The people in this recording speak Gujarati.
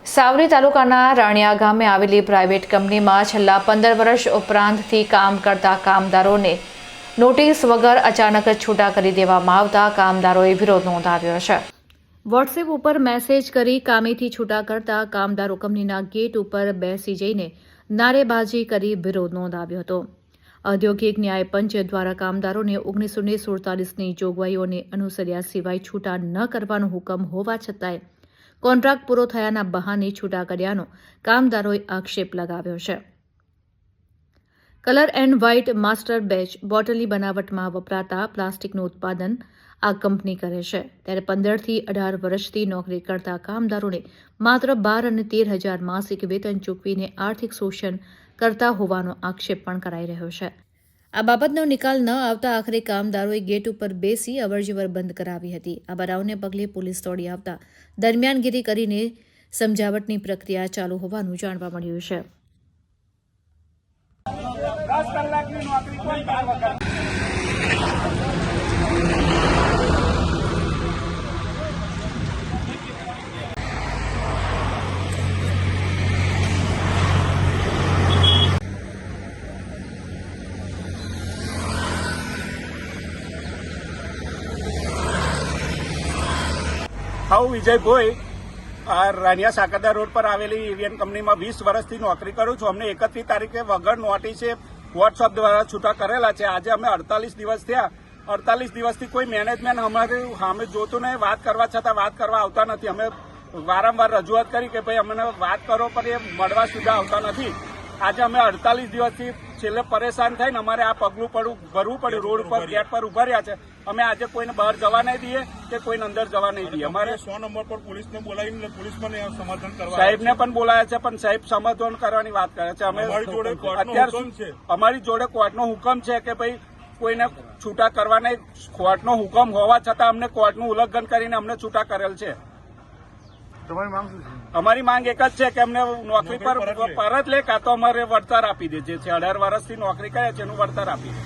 સાવલી તાલુકાના રાણિયા ગામે આવેલી પ્રાઇવેટ કંપનીમાં છેલ્લા 15 વર્ષ ઉપરાંતથી કામ કરતા કામદારોને નોટિસ વગર અચાનક જ છૂટા કરી દેવામાં આવતા કામદારોએ વિરોધ નોંધાવ્યો છે। વોટ્સએપ ઉપર મેસેજ કરી કામેથી છૂટા કરતા કામદારો કંપનીના ગેટ ઉપર બેસી જઈને નારેબાજી કરી વિરોધ નોંધાવ્યો હતો। ઔદ્યોગિક ન્યાય પંચ દ્વારા કામદારોને 1947ની જોગવાઈઓને અનુસર્યા સિવાય છૂટા ન કરવાનો હુકમ હોવા છતાંય કોન્ટ્રાક્ટ પૂરો થયાના બહાને છૂટા કર્યાનો કામદારોએ આક્ષેપ લગાવ્યો છે। Colour and white master batch બોટલની બનાવટમાં વપરાતા પ્લાસ્ટિકનું ઉત્પાદન આ કંપની કરે છે, ત્યારે 15 થી 18 વર્ષથી નોકરી કરતા કામદારોને માત્ર 12 અને 13 હજાર માસિક વેતન ચૂકવીને આર્થિક શોષણ કરતા હોવાનો આક્ષેપ પણ કરાઈ રહ્યો છે। આ બાબતનો નિકાલ ન આવતા આખરે કામદારોએ ગેટ ઉપર બેસી અવરજવર બંધ કરાવી હતી। આ બનાવને પગલે પોલીસ દોડી આવતા દરમિયાનગીરી કરીને સમજાવટની પ્રક્રિયા ચાલુ હોવાનું જાણવા મળ્યું છે। 10 કલાકની નોકરી કોઈ કામ વગર હું વિજય ભોઈ રાનિયા સાકરદા રોડ પર આવેલી એવિયન કંપનીમાં 20 વર્ષથી નોકરી કરું છું। અમને 31 તારીખે વગર નોટિસે વોટ્સઅપ દ્વારા છૂટા કરેલા છે। આજે અમે 48 દિવસ થયા। 48 દિવસથી કોઈ મેનેજમેન્ટ અમારી સામે જોતું નહીં, વાત કરવા છતાં વાત કરવા આવતા નથી। અમે વારંવાર રજૂઆત કરી કે ભાઈ અમને વાત કરો, પણ એ મળવા સુધા આવતા નથી। આજે અમે 48 દિવસથી છેલ્લે પરેશાન થઈને અમારે આ પગલું ભરવું પડ્યું। રોડ ઉપર ગેટ પર ઉભા રહ્યા છે। અમે આજે કોઈને બહાર જવા નહીં દઈએ કે કોઈને અંદર જવા નહીં દઈએ। અમારે 100 નંબર પર પોલીસને બોલાવીને પોલીસ પણ સમાધાન કરવા સાહેબને પણ બોલાયા છે, પણ સાહેબ સમાધાન કરવાની વાત કરે છે। અમે અમારી જોડે કોર્ટનો હુકમ છે કે ભાઈ કોઈને છૂટા કરવા નહીં। કોર્ટનો હુકમ હોવા છતાં અમને કોર્ટનું ઉલ્લંઘન કરીને અમને છૂટા કરેલ છે। અમારી માંગ એક જ છે કે અમને નોકરી પર પરત લે, કાં તો અમારે વળતર આપી દે। જે 18 વર્ષથી નોકરી કરે છે એનું વળતર આપી દે।